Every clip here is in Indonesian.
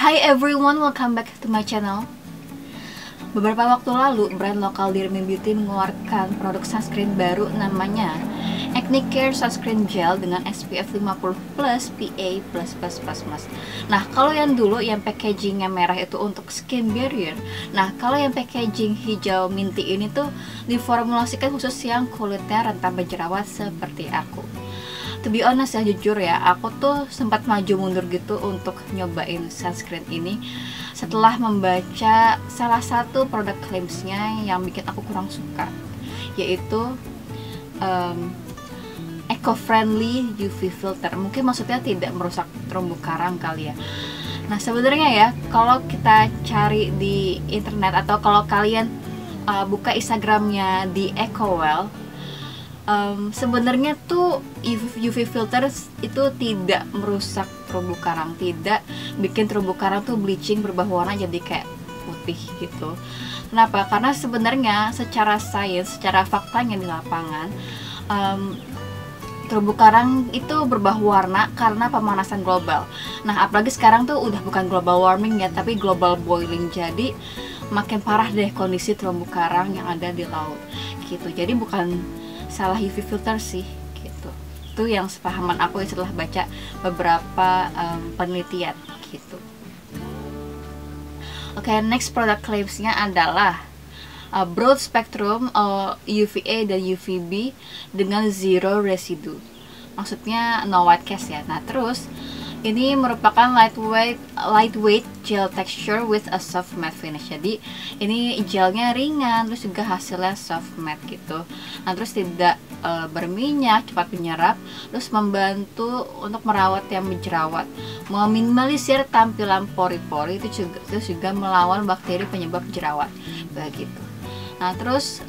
Hi everyone, welcome back to my channel. Beberapa waktu lalu, brand lokal Dirmi Beauty mengeluarkan produk sunscreen baru namanya Acne Care Sunscreen Gel dengan SPF 50+, PA++++. Nah, kalau yang dulu yang packagingnya merah itu untuk skin barrier. Nah, kalau yang packaging hijau minty ini tuh diformulasikan khusus yang kulitnya rentan berjerawat seperti aku. To be honest ya, jujur ya, aku tuh sempat maju mundur gitu untuk nyobain sunscreen ini setelah membaca salah satu produk claimsnya yang bikin aku kurang suka, yaitu eco-friendly UV filter. Mungkin maksudnya tidak merusak terumbu karang kali ya. Nah, sebenarnya ya, kalau kita cari di internet atau kalau kalian buka Instagramnya di EcoWell, sebenarnya tuh UV filter itu tidak merusak terumbu karang, tidak bikin terumbu karang tuh bleaching, berubah warna jadi kayak putih gitu. Kenapa? Karena sebenarnya secara sains, secara faktanya di lapangan, terumbu karang itu berubah warna karena pemanasan global. Nah, apalagi sekarang tuh udah bukan global warming ya, tapi global boiling. Jadi makin parah deh kondisi terumbu karang yang ada di laut gitu. Jadi bukan salah UV filter sih gitu. Itu yang sepahaman aku setelah baca beberapa penelitian gitu. Oke, next product claimsnya adalah broad spectrum UVA dan UVB dengan zero residue. Maksudnya no white cast ya. Nah, terus ini merupakan lightweight gel texture with a soft matte finish. Jadi ini gelnya ringan, terus juga hasilnya soft matte gitu. Nah, terus tidak berminyak, cepat menyerap, terus membantu untuk merawat yang berjerawat, meminimalisir tampilan pori-pori, terus juga melawan bakteri penyebab jerawat begitu. Nah, terus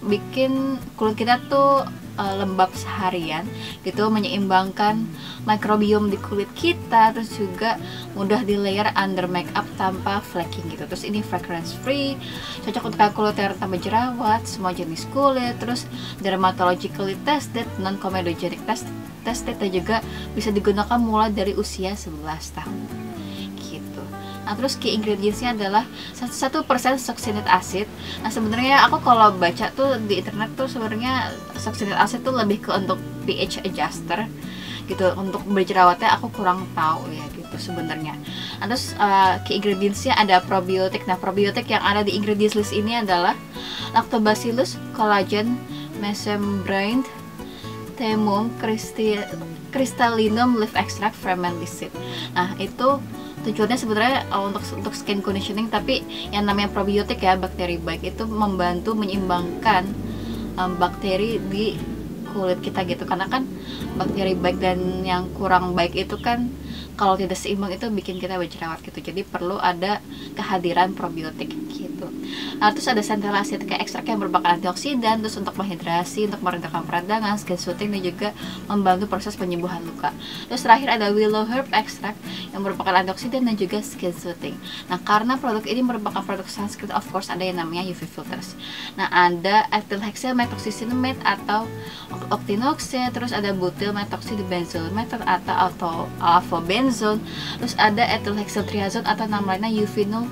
bikin kulit kita tuh lembab seharian gitu, menyeimbangkan mikrobiom di kulit kita, terus juga mudah di layer under makeup tanpa flaking gitu. Terus ini fragrance free, cocok untuk kulit yang rentan berjerawat, semua jenis kulit, terus dermatologically tested, non comedogenic tested, dan juga bisa digunakan mulai dari usia 11 tahun gitu. Nah, terus key ingredientsnya adalah 1% succinate acid. Nah, sebenarnya aku kalau baca tuh di internet tuh sebenarnya succinate acid tuh lebih ke untuk pH adjuster gitu. Untuk berjerawatnya aku kurang tahu ya gitu sebenarnya. Nah, terus key ingredientsnya ada probiotik. Nah, probiotik yang ada di ingredients list ini adalah Lactobacillus, collagen, mesembrane, Thymium, crystallinum, leaf extract, ferment lysine. Nah, itu tujuannya sebenarnya untuk skin conditioning, tapi yang namanya probiotik ya, bakteri baik itu membantu menyeimbangkan bakteri di kulit kita gitu. Karena kan bakteri baik dan yang kurang baik itu kan kalau tidak seimbang itu bikin kita berjerawat gitu. Jadi perlu ada kehadiran probiotik gitu. Nah, terus ada central acetic extract yang merupakan antioksidan, terus untuk menghidrasi, untuk meredakan peradangan, skin soothing, dan juga membantu proses penyembuhan luka. Terus terakhir ada willow herb extract yang merupakan antioksidan dan juga skin soothing. Nah, karena produk ini merupakan produk sunscreen, of course ada yang namanya UV filters. Nah, ada ethyl hexyl methoxycinnamate atau octinoxate, terus ada butyl methoxybenzoate atau avobenzone, terus ada ethyl hexyl triazone atau nama lainnya Uvinol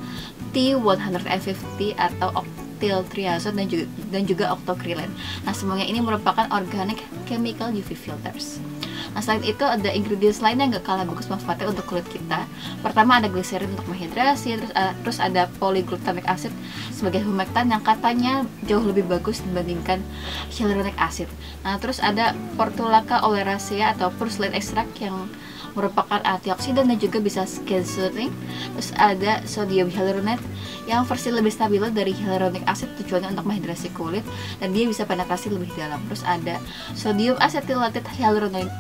T150 atau octyltriazone dan juga octocrylene. Nah, semuanya ini merupakan organic chemical UV filters. Nah, selain itu ada ingredients lain yang gak kalah bagus manfaatnya untuk kulit kita. Pertama ada glycerin untuk menghidrasi, terus ada polyglutamic acid sebagai humectant yang katanya jauh lebih bagus dibandingkan hyaluronic acid. Nah, terus ada portulaca oleracea atau purslane extract yang merupakan antioksidan dan juga bisa skin soothing. Terus ada sodium hyaluronate yang versi lebih stabil dari hyaluronic acid, tujuannya untuk menghidrasi kulit dan dia bisa penetrasi lebih dalam. Terus ada sodium acetylated hyaluronate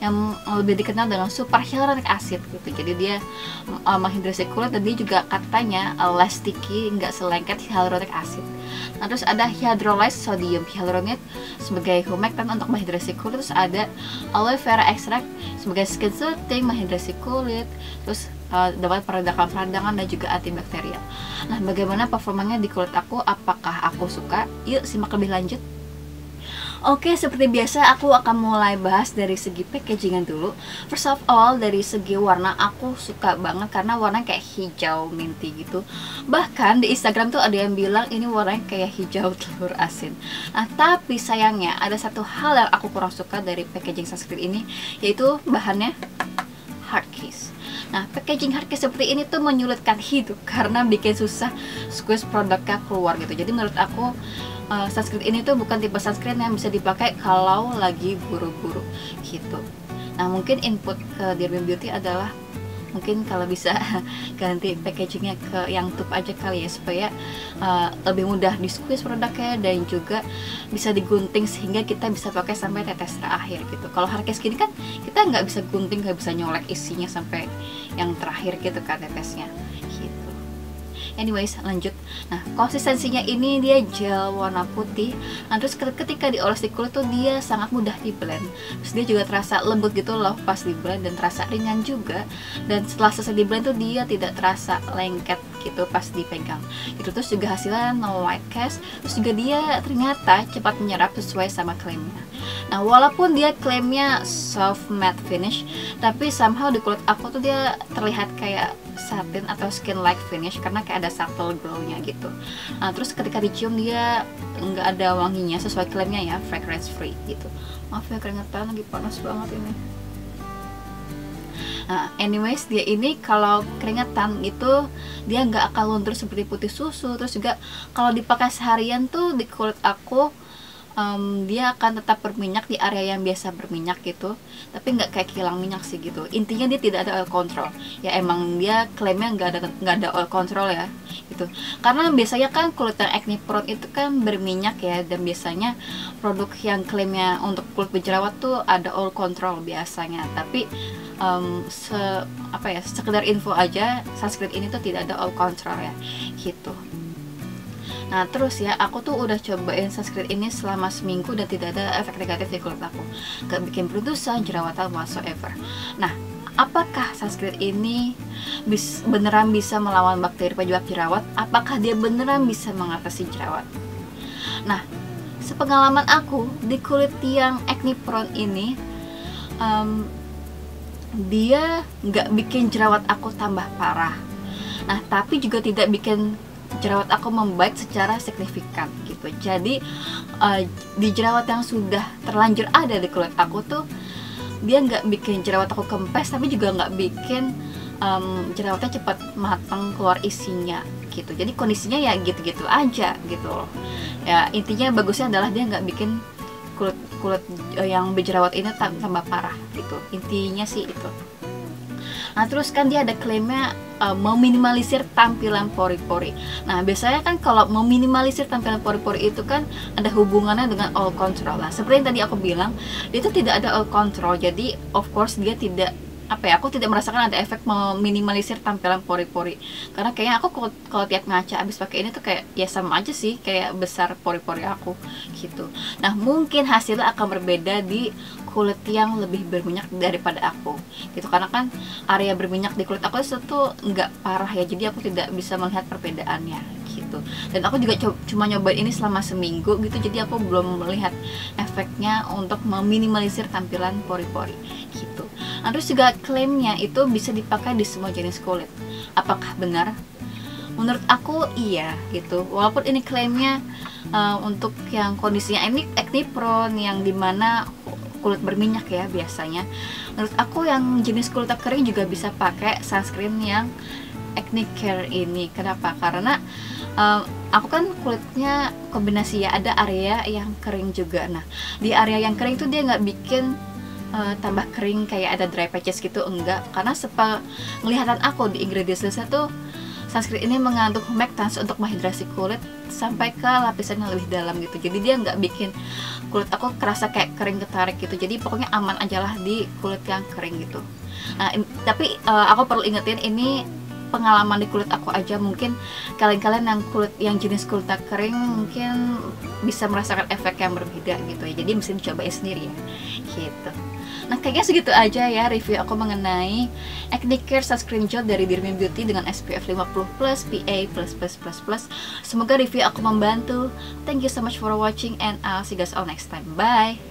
yang lebih dikenal dengan super hyaluronic acid gitu. Jadi dia menghidrasi kulit dan dia juga katanya less sticky, nggak selengket hyaluronic acid. Nah, terus ada hydrolyzed sodium hyaluronate sebagai humectant untuk menghidrasi kulit. Terus ada aloe vera extract sebagai skin soothing, menghidrasi kulit. Terus dapat meredakan peradangan dan juga antibakterial. Nah, bagaimana performanya di kulit aku? Apakah aku suka? Yuk simak lebih lanjut. Oke, seperti biasa aku akan mulai bahas dari segi packagingan dulu. First of all, dari segi warna aku suka banget karena warnanya kayak hijau minty gitu. Bahkan di Instagram tuh ada yang bilang ini warnanya kayak hijau telur asin. Nah, tapi sayangnya ada satu hal yang aku kurang suka dari packaging sunscreen ini, yaitu bahannya hard case. Nah, packaging hard case seperti ini tuh menyulitkan hidup karena bikin susah squeeze produknya keluar gitu. Jadi menurut aku sunscreen ini tuh bukan tipe sunscreen yang bisa dipakai kalau lagi buru-buru gitu. Nah, mungkin input ke Dear Beauty adalah mungkin kalau bisa ganti packagingnya ke yang tube aja kali ya, supaya lebih mudah di squeeze produknya dan juga bisa digunting sehingga kita bisa pakai sampai tetes terakhir gitu. Kalau hard case gini kan kita nggak bisa gunting, nggak bisa nyolek isinya sampai yang terakhir gitu kan tetesnya gitu. Anyways, lanjut. Nah, konsistensinya ini dia gel warna putih. Nah, terus ketika dioles di kulit tuh dia sangat mudah di blend. Terus dia juga terasa lembut gitu loh pas di blend dan terasa ringan juga. Dan setelah selesai di blend tuh dia tidak terasa lengket gitu pas dipegang. Itu terus juga hasilnya no white cast. Terus juga dia ternyata cepat menyerap sesuai sama klaimnya. Nah, walaupun dia klaimnya soft matte finish, tapi somehow di kulit aku tuh dia terlihat kayak satin atau skin like finish karena kayak ada subtle glow-nya gitu. Nah, terus ketika dicium dia nggak ada wanginya sesuai klaimnya ya, fragrance free gitu. Maaf ya keringetan, lagi panas banget ini. Nah, anyways, dia ini kalau keringetan itu dia nggak akan luntur seperti putih susu. Terus juga kalau dipakai seharian tuh di kulit aku dia akan tetap berminyak di area yang biasa berminyak gitu, tapi nggak kayak kilang minyak sih gitu. Intinya dia tidak ada oil control ya, emang dia klaimnya nggak ada oil control ya gitu, karena biasanya kan kulit yang acne prone itu kan berminyak ya, dan biasanya produk yang klaimnya untuk kulit berjerawat tuh ada oil control biasanya. Tapi sekedar info aja, sunscreen ini tuh tidak ada oil control ya gitu. Nah, terus ya, aku tuh udah cobain sunscreen ini selama seminggu dan tidak ada efek negatif di kulit aku. Gak bikin beruntusan, jerawatan, whatsoever. Nah, apakah sunscreen ini beneran bisa melawan bakteri penyebab jerawat? Apakah dia beneran bisa mengatasi jerawat? Nah, sepengalaman aku, di kulit yang acne prone ini, dia nggak bikin jerawat aku tambah parah. Nah, tapi juga tidak bikin jerawat aku membaik secara signifikan gitu. Jadi di jerawat yang sudah terlanjur ada di kulit aku tuh dia nggak bikin jerawat aku kempes, tapi juga nggak bikin jerawatnya cepat matang keluar isinya gitu. Jadi kondisinya ya gitu-gitu aja gitu loh. Ya intinya bagusnya adalah dia nggak bikin kulit yang berjerawat ini tambah parah gitu. Intinya sih itu. Nah, terus kan dia ada klaimnya meminimalisir tampilan pori-pori. Nah, biasanya kan kalau meminimalisir tampilan pori-pori itu kan ada hubungannya dengan oil control. Nah, seperti yang tadi aku bilang, dia itu tidak ada oil control. Jadi, of course dia tidak aku tidak merasakan ada efek meminimalisir tampilan pori-pori. Karena kayaknya aku kalau tiap ngaca abis pakai ini tuh kayak ya sama aja sih, kayak besar pori-pori aku gitu. Nah, mungkin hasilnya akan berbeda di kulit yang lebih berminyak daripada aku gitu, karena kan area berminyak di kulit aku itu nggak parah ya, jadi aku tidak bisa melihat perbedaannya gitu. Dan aku juga cuma nyobain ini selama seminggu gitu, jadi aku belum melihat efeknya untuk meminimalisir tampilan pori-pori gitu. Nah, terus juga klaimnya itu bisa dipakai di semua jenis kulit. Apakah benar? Menurut aku iya gitu. Walaupun ini klaimnya untuk yang kondisinya ini acne prone yang dimana kulit berminyak ya biasanya. Menurut aku yang jenis kulit kering juga bisa pakai sunscreen yang acne care ini. Kenapa? Karena aku kan kulitnya kombinasi ya, ada area yang kering juga. Nah, di area yang kering itu dia nggak bikin tambah kering kayak ada dry patches gitu, enggak. Karena penglihatan aku di ingredients listnya tuh sunscreen ini mengandung humectants untuk menghidrasi kulit sampai ke lapisan yang lebih dalam gitu. Jadi dia nggak bikin kulit aku kerasa kayak kering ketarik gitu. Jadi pokoknya aman aja lah di kulit yang kering gitu. Nah, tapi aku perlu ingetin ini pengalaman di kulit aku aja. Mungkin kalian-kalian yang jenis kulit kering mungkin bisa merasakan efek yang berbeda gitu ya. Jadi mesti dicobain sendiri ya gitu. Nah, kayaknya segitu aja ya review aku mengenai Acne Care Sunscreen Gel dari Dirmin Beauty dengan SPF 50+, PA++++. Semoga review aku membantu. Thank you so much for watching and I'll see you guys all next time. Bye!